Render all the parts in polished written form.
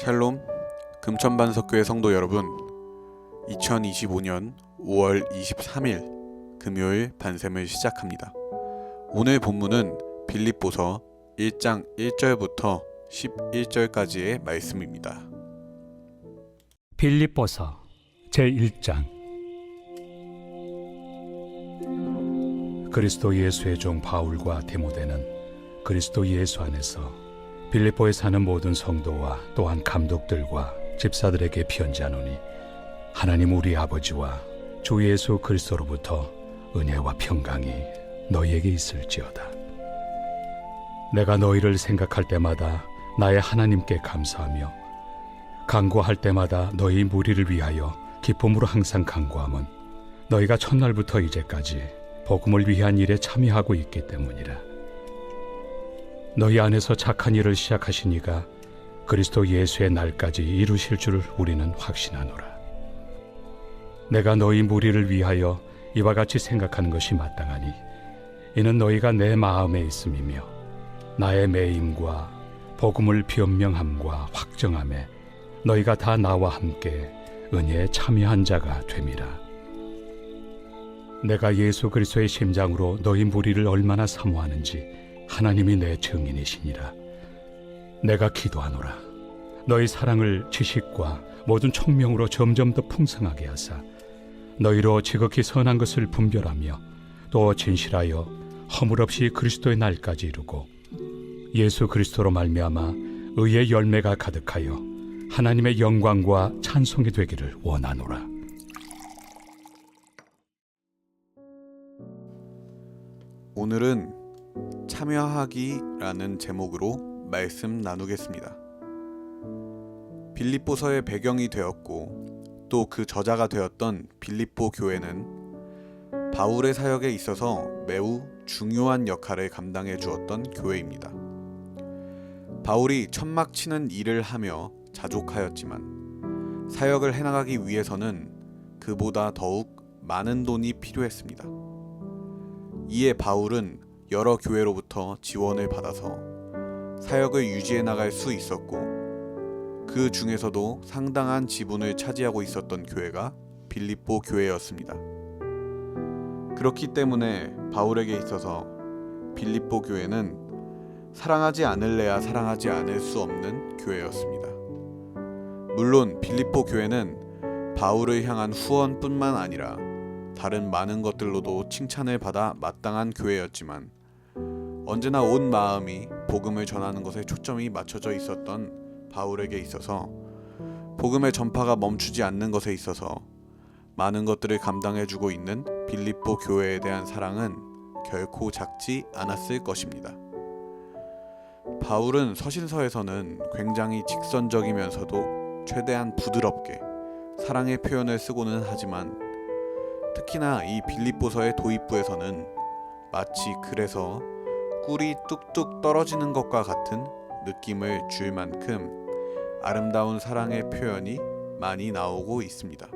샬롬, 금천반석교회 성도 여러분, 2025년 5월 23일 금요일 반샘을 시작합니다. 오늘 본문은 빌립보서 1장 1절부터 11절까지의 말씀입니다. 빌립보서 제1장. 그리스도 예수의 종 바울과 디모데는 그리스도 예수 안에서 빌립보에 사는 모든 성도와 또한 감독들과 집사들에게 편지하노니, 하나님 우리 아버지와 주 예수 그리스도로부터 은혜와 평강이 너희에게 있을지어다. 내가 너희를 생각할 때마다 나의 하나님께 감사하며 간구할 때마다 너희 무리를 위하여 기쁨으로 항상 간구함은 너희가 첫날부터 이제까지 복음을 위한 일에 참여하고 있기 때문이라. 너희 안에서 착한 일을 시작하신 이가 그리스도 예수의 날까지 이루실 줄을 우리는 확신하노라. 내가 너희 무리를 위하여 이와 같이 생각하는 것이 마땅하니, 이는 너희가 내 마음에 있음이며 나의 매임과 복음을 변명함과 확정함에 너희가 다 나와 함께 은혜에 참여한 자가 됨이라. 내가 예수 그리스도의 심장으로 너희 무리를 얼마나 사모하는지 하나님이 내 증인이시니라. 내가 기도하노라. 너희 사랑을 지식과 모든 총명으로 점점 더 풍성하게 하사 너희로 지극히 선한 것을 분별하며 또 진실하여 허물 없이 그리스도의 날까지 이루고 예수 그리스도로 말미암아 의의 열매가 가득하여 하나님의 영광과 찬송이 되기를 원하노라. 오늘은 참여하기라는 제목으로 말씀 나누겠습니다. 빌립보서의 배경이 되었고 또 그 저자가 되었던 빌립보 교회는 바울의 사역에 있어서 매우 중요한 역할을 감당해 주었던 교회입니다. 바울이 천막 치는 일을 하며 자족하였지만 사역을 해나가기 위해서는 그보다 더욱 많은 돈이 필요했습니다. 이에 바울은 여러 교회로부터 지원을 받아서 사역을 유지해 나갈 수 있었고, 그 중에서도 상당한 지분을 차지하고 있었던 교회가 빌립보 교회였습니다. 그렇기 때문에 바울에게 있어서 빌립보 교회는 사랑하지 않을래야 사랑하지 않을 수 없는 교회였습니다. 물론 빌립보 교회는 바울을 향한 후원뿐만 아니라 다른 많은 것들로도 칭찬을 받아 마땅한 교회였지만, 언제나 온 마음이 복음을 전하는 것에 초점이 맞춰져 있었던 바울에게 있어서 복음의 전파가 멈추지 않는 것에 있어서 많은 것들을 감당해주고 있는 빌립보 교회에 대한 사랑은 결코 작지 않았을 것입니다. 바울은 서신서에서는 굉장히 직선적이면서도 최대한 부드럽게 사랑의 표현을 쓰고는 하지만, 특히나 이 빌립보서의 도입부에서는 마치 글에서 꿀이 뚝뚝 떨어지는 것과 같은 느낌을 줄 만큼 아름다운 사랑의 표현이 많이 나오고 있습니다.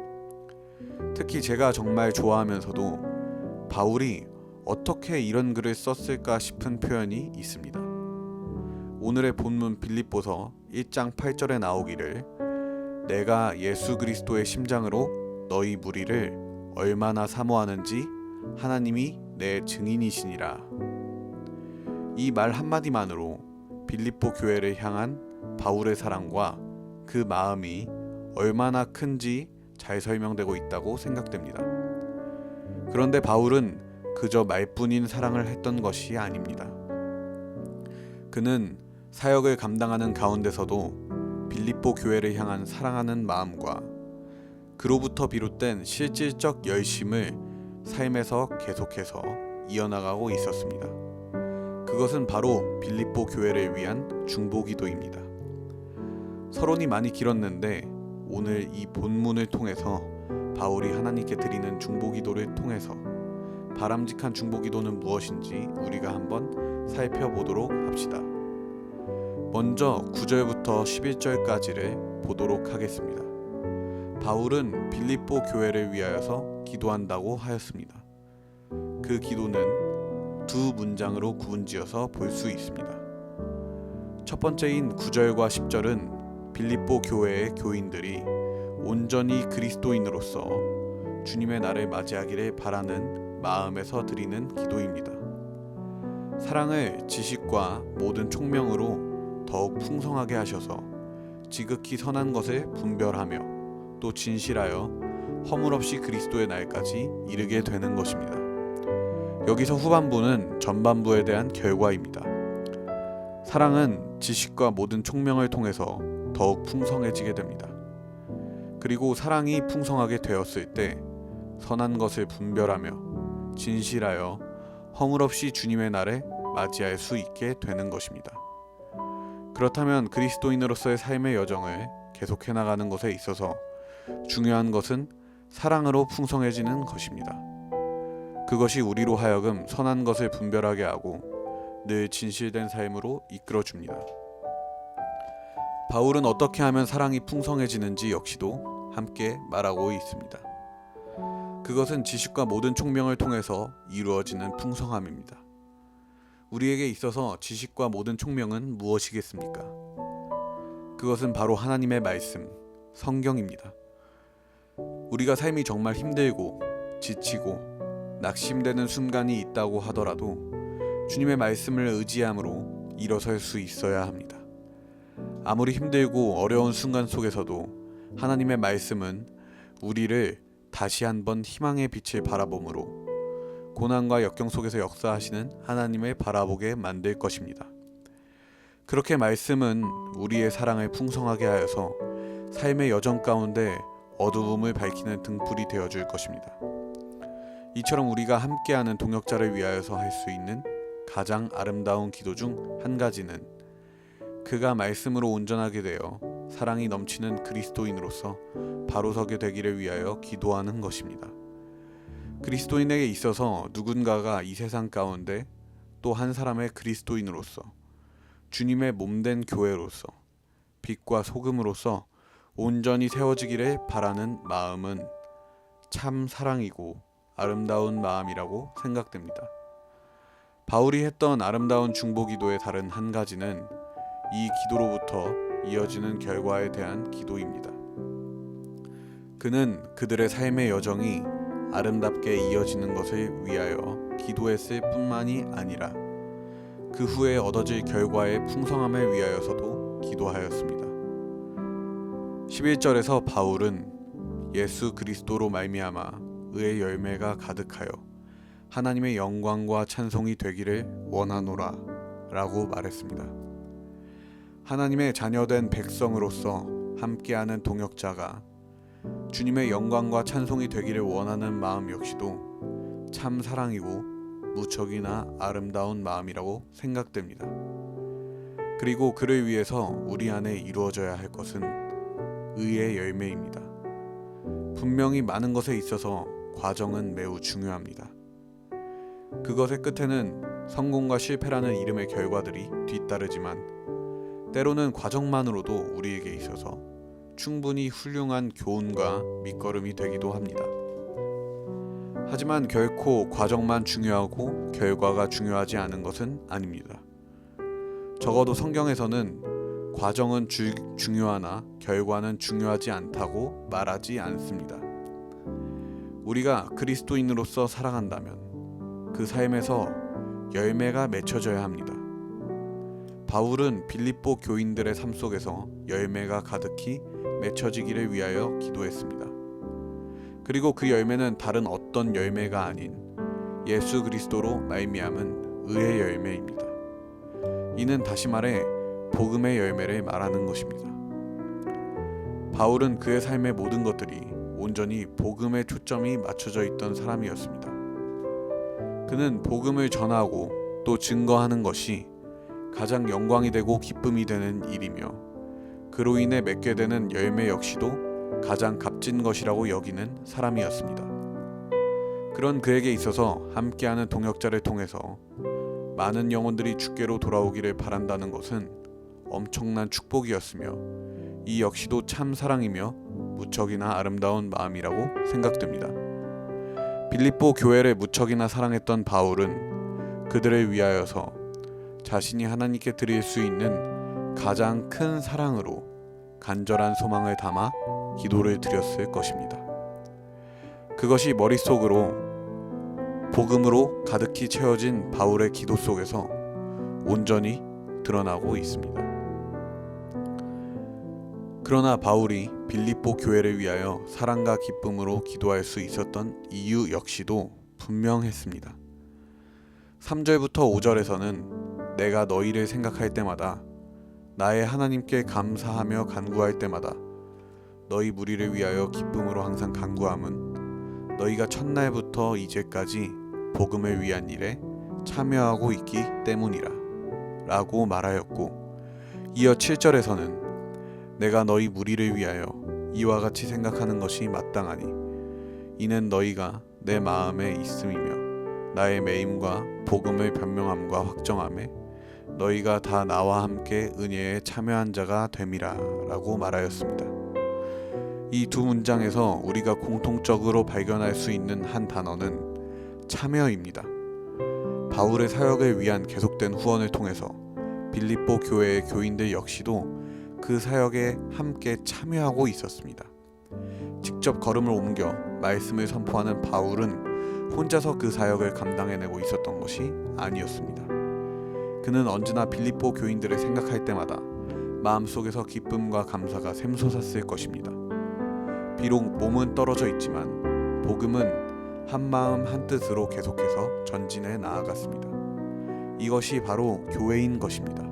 특히 제가 정말 좋아하면서도 바울이 어떻게 이런 글을 썼을까 싶은 표현이 있습니다. 오늘의 본문 빌립보서 1장 8절에 나오기를, 내가 예수 그리스도의 심장으로 너희 무리를 얼마나 사모하는지 하나님이 내 증인이시니라. 이 말 한마디만으로 빌립보 교회를 향한 바울의 사랑과 그 마음이 얼마나 큰지 잘 설명되고 있다고 생각됩니다. 그런데 바울은 그저 말뿐인 사랑을 했던 것이 아닙니다. 그는 사역을 감당하는 가운데서도 빌립보 교회를 향한 사랑하는 마음과 그로부터 비롯된 실질적 열심을 삶에서 계속해서 이어나가고 있었습니다. 그것은 바로 빌립보 교회를 위한 중보기도입니다. 서론이 많이 길었는데 오늘 이 본문을 통해서 바울이 하나님께 드리는 중보기도를 통해서 바람직한 중보기도는 무엇인지 우리가 한번 살펴보도록 합시다. 먼저 9절부터 11절까지를 보도록 하겠습니다. 바울은 빌립보 교회를 위하여서 기도한다고 하였습니다. 그 기도는 두 문장으로 구분지어서 볼 수 있습니다. 첫 번째인 9절과 10절은 빌립보 교회의 교인들이 온전히 그리스도인으로서 주님의 날을 맞이하기를 바라는 마음에서 드리는 기도입니다. 사랑을 지식과 모든 총명으로 더욱 풍성하게 하셔서 지극히 선한 것을 분별하며 또 진실하여 허물없이 그리스도의 날까지 이르게 되는 것입니다. 여기서 후반부는 전반부에 대한 결과입니다. 사랑은 지식과 모든 총명을 통해서 더욱 풍성해지게 됩니다. 그리고 사랑이 풍성하게 되었을 때 선한 것을 분별하며 진실하여 허물없이 주님의 날에 맞이할 수 있게 되는 것입니다. 그렇다면 그리스도인으로서의 삶의 여정을 계속해 나가는 것에 있어서 중요한 것은 사랑으로 풍성해지는 것입니다. 그것이 우리로 하여금 선한 것을 분별하게 하고 늘 진실된 삶으로 이끌어줍니다. 바울은 어떻게 하면 사랑이 풍성해지는지 역시도 함께 말하고 있습니다. 그것은 지식과 모든 총명을 통해서 이루어지는 풍성함입니다. 우리에게 있어서 지식과 모든 총명은 무엇이겠습니까? 그것은 바로 하나님의 말씀, 성경입니다. 우리가 삶이 정말 힘들고 지치고 낙심되는 순간이 있다고 하더라도 주님의 말씀을 의지함으로 일어설 수 있어야 합니다. 아무리 힘들고 어려운 순간 속에서도 하나님의 말씀은 우리를 다시 한번 희망의 빛을 바라봄으로 고난과 역경 속에서 역사하시는 하나님을 바라보게 만들 것입니다. 그렇게 말씀은 우리의 사랑을 풍성하게 하여서 삶의 여정 가운데 어두움을 밝히는 등불이 되어줄 것입니다. 이처럼 우리가 함께하는 동역자를 위하여서 할 수 있는 가장 아름다운 기도 중 한 가지는 그가 말씀으로 온전하게 되어 사랑이 넘치는 그리스도인으로서 바로 서게 되기를 위하여 기도하는 것입니다. 그리스도인에게 있어서 누군가가 이 세상 가운데 또 한 사람의 그리스도인으로서 주님의 몸된 교회로서 빛과 소금으로서 온전히 세워지기를 바라는 마음은 참 사랑이고 아름다운 마음이라고 생각됩니다. 바울이 했던 아름다운 중보기도의 다른 한 가지는 이 기도로부터 이어지는 결과에 대한 기도입니다. 그는 그들의 삶의 여정이 아름답게 이어지는 것을 위하여 기도했을 뿐만이 아니라 그 후에 얻어질 결과의 풍성함을 위하여서도 기도하였습니다. 11절에서 바울은 예수 그리스도로 말미암아 의의 열매가 가득하여 하나님의 영광과 찬송이 되기를 원하노라 라고 말했습니다. 하나님의 자녀된 백성으로서 함께하는 동역자가 주님의 영광과 찬송이 되기를 원하는 마음 역시도 참 사랑이고 무척이나 아름다운 마음이라고 생각됩니다. 그리고 그를 위해서 우리 안에 이루어져야 할 것은 의의 열매입니다. 분명히 많은 것에 있어서 과정은 매우 중요합니다. 그것의 끝에는 성공과 실패라는 이름의 결과들이 뒤따르지만 때로는 과정만으로도 우리에게 있어서 충분히 훌륭한 교훈과 밑거름이 되기도 합니다. 하지만 결코 과정만 중요하고 결과가 중요하지 않은 것은 아닙니다. 적어도 성경에서는 과정은 중요하나 결과는 중요하지 않다고 말하지 않습니다. 우리가 그리스도인으로서 살아간다면 그 삶에서 열매가 맺혀져야 합니다. 바울은 빌립보 교인들의 삶 속에서 열매가 가득히 맺혀지기를 위하여 기도했습니다. 그리고 그 열매는 다른 어떤 열매가 아닌 예수 그리스도로 말미암은 의의 열매입니다. 이는 다시 말해 복음의 열매를 말하는 것입니다. 바울은 그의 삶의 모든 것들이 온전히 복음에 초점이 맞춰져 있던 사람이었습니다. 그는 복음을 전하고 또 증거하는 것이 가장 영광이 되고 기쁨이 되는 일이며 그로 인해 맺게 되는 열매 역시도 가장 값진 것이라고 여기는 사람이었습니다. 그런 그에게 있어서 함께하는 동역자를 통해서 많은 영혼들이 주께로 돌아오기를 바란다는 것은 엄청난 축복이었으며 이 역시도 참 사랑이며 무척이나 아름다운 마음이라고 생각됩니다. 빌립보 교회를 무척이나 사랑했던 바울은 그들을 위하여서 자신이 하나님께 드릴 수 있는 가장 큰 사랑으로 간절한 소망을 담아 기도를 드렸을 것입니다. 그것이 머릿속으로 복음으로 가득히 채워진 바울의 기도 속에서 온전히 드러나고 있습니다. 그러나 바울이 빌립보 교회를 위하여 사랑과 기쁨으로 기도할 수 있었던 이유 역시도 분명했습니다. 3절부터 5절에서는 내가 너희를 생각할 때마다 나의 하나님께 감사하며 간구할 때마다 너희 무리를 위하여 기쁨으로 항상 간구함은 너희가 첫날부터 이제까지 복음을 위한 일에 참여하고 있기 때문이라 라고 말하였고, 이어 7절에서는 내가 너희 무리를 위하여 이와 같이 생각하는 것이 마땅하니 이는 너희가 내 마음에 있음이며 나의 매임과 복음을 변명함과 확정함에 너희가 다 나와 함께 은혜에 참여한 자가 됨이라 라고 말하였습니다. 이 두 문장에서 우리가 공통적으로 발견할 수 있는 한 단어는 참여입니다. 바울의 사역을 위한 계속된 후원을 통해서 빌립보 교회의 교인들 역시도 그 사역에 함께 참여하고 있었습니다. 직접 걸음을 옮겨 말씀을 선포하는 바울은 혼자서 그 사역을 감당해내고 있었던 것이 아니었습니다. 그는 언제나 빌립보 교인들을 생각할 때마다 마음속에서 기쁨과 감사가 샘솟았을 것입니다. 비록 몸은 떨어져 있지만 복음은 한마음 한뜻으로 계속해서 전진해 나아갔습니다. 이것이 바로 교회인 것입니다.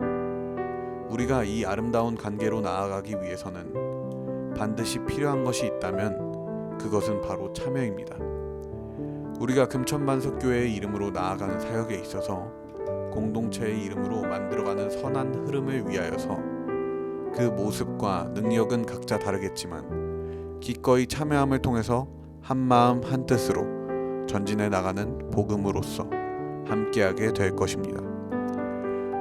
우리가 이 아름다운 관계로 나아가기 위해서는 반드시 필요한 것이 있다면 그것은 바로 참여입니다. 우리가 금천반석교회의 이름으로 나아가는 사역에 있어서 공동체의 이름으로 만들어가는 선한 흐름을 위하여서 그 모습과 능력은 각자 다르겠지만 기꺼이 참여함을 통해서 한마음 한뜻으로 전진해 나가는 복음으로서 함께하게 될 것입니다.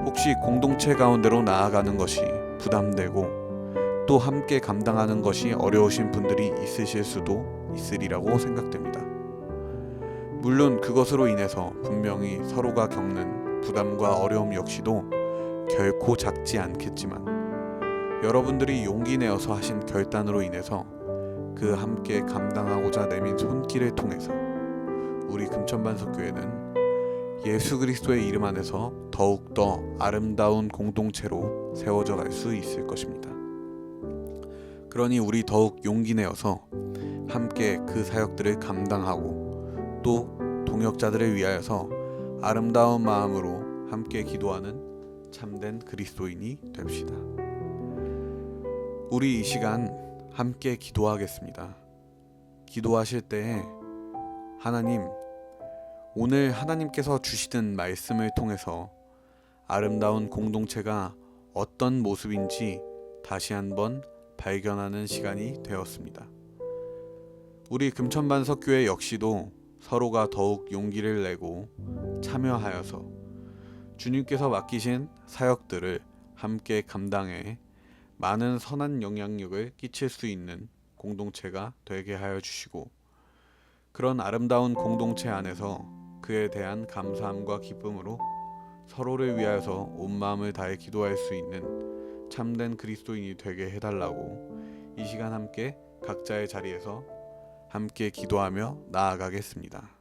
혹시 공동체 가운데로 나아가는 것이 부담되고 또 함께 감당하는 것이 어려우신 분들이 있으실 수도 있으리라고 생각됩니다. 물론 그것으로 인해서 분명히 서로가 겪는 부담과 어려움 역시도 결코 작지 않겠지만 여러분들이 용기 내어서 하신 결단으로 인해서 그 함께 감당하고자 내민 손길을 통해서 우리 금천반석교회는 예수 그리스도의 이름 안에서 더욱더 아름다운 공동체로 세워져 갈 수 있을 것입니다. 그러니 우리 더욱 용기 내어서 함께 그 사역들을 감당하고 또 동역자들을 위하여서 아름다운 마음으로 함께 기도하는 참된 그리스도인이 됩시다. 우리 이 시간 함께 기도하겠습니다. 기도하실 때 하나님, 오늘 하나님께서 주시는 말씀을 통해서 아름다운 공동체가 어떤 모습인지 다시 한번 발견하는 시간이 되었습니다. 우리 금천반석교회 역시도 서로가 더욱 용기를 내고 참여하여서 주님께서 맡기신 사역들을 함께 감당해 많은 선한 영향력을 끼칠 수 있는 공동체가 되게 하여 주시고, 그런 아름다운 공동체 안에서 그에 대한 감사함과 기쁨으로 서로를 위하여서 온 마음을 다해 기도할 수 있는 참된 그리스도인이 되게 해달라고 이 시간 함께 각자의 자리에서 함께 기도하며 나아가겠습니다.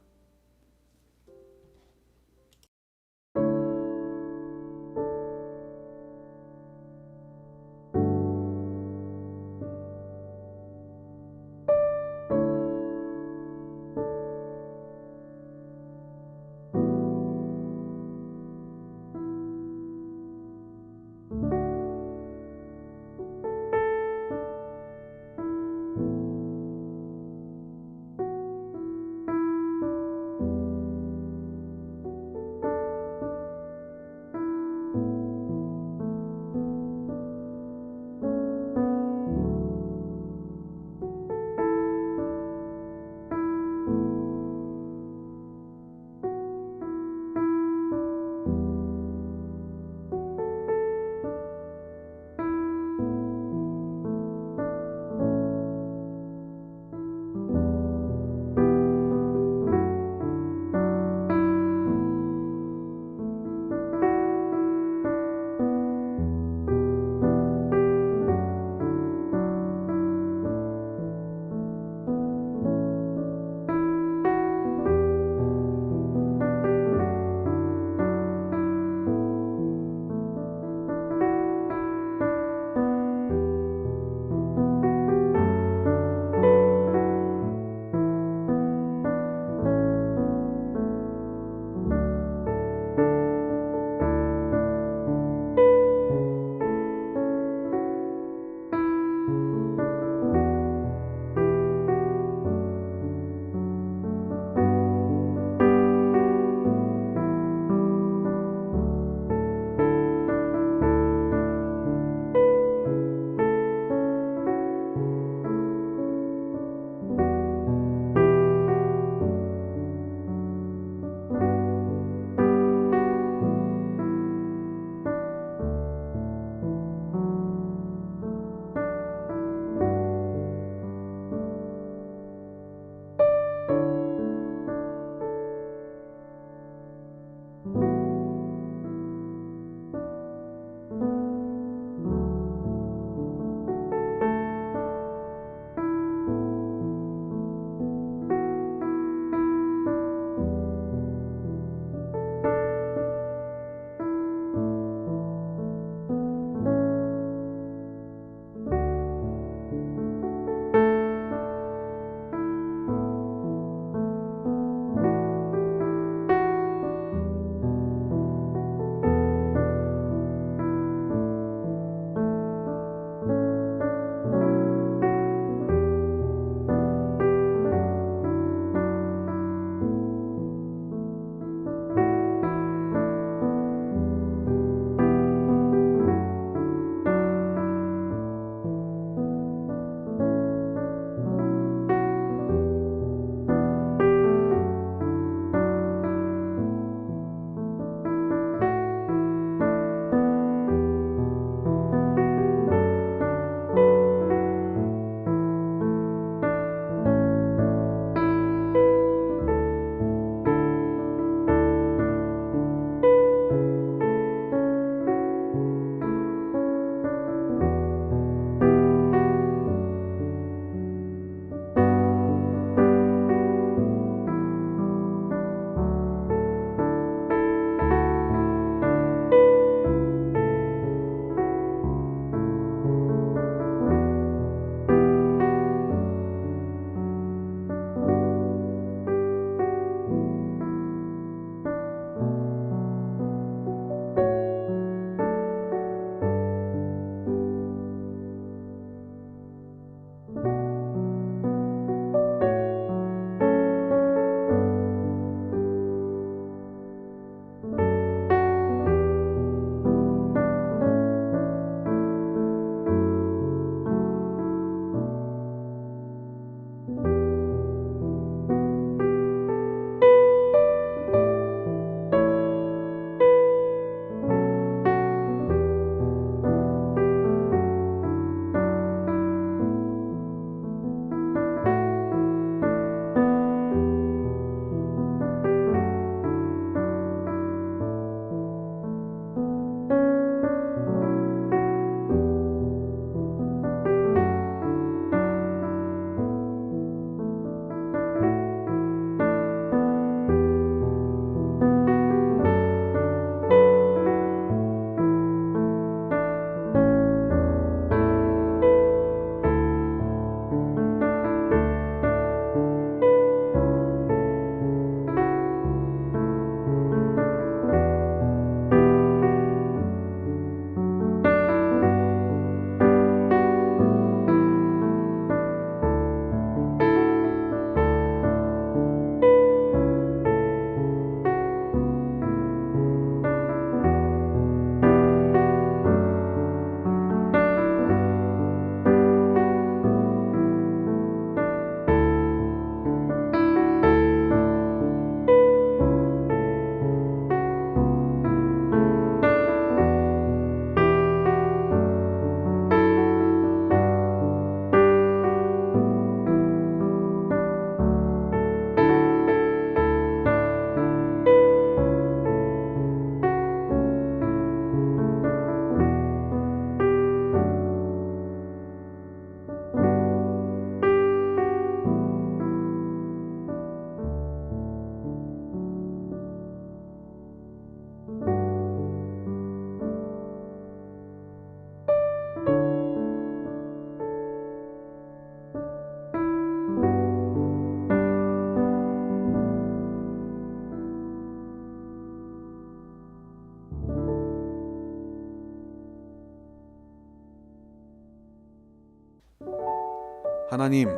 하나님,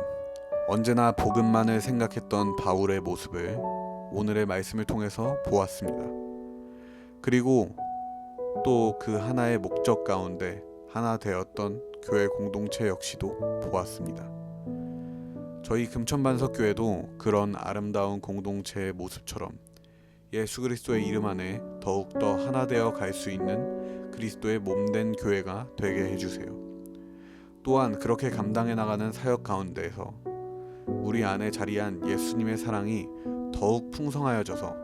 언제나 복음만을 생각했던 바울의 모습을 오늘의 말씀을 통해서 보았습니다. 그리고 또 그 하나의 목적 가운데 하나 되었던 교회 공동체 역시도 보았습니다. 저희 금천반석교회도 그런 아름다운 공동체의 모습처럼 예수 그리스도의 이름 안에 더욱더 하나 되어 갈 수 있는 그리스도의 몸된 교회가 되게 해주세요. 또한 그렇게 감당해 나가는 사역 가운데에서 우리 안에 자리한 예수님의 사랑이 더욱 풍성하여져서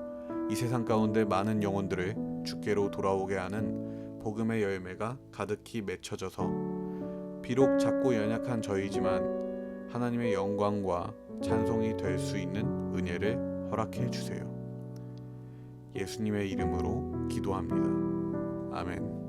이 세상 가운데 많은 영혼들을 주께로 돌아오게 하는 복음의 열매가 가득히 맺혀져서 비록 작고 연약한 저희지만 하나님의 영광과 찬송이 될 수 있는 은혜를 허락해 주세요. 예수님의 이름으로 기도합니다. 아멘.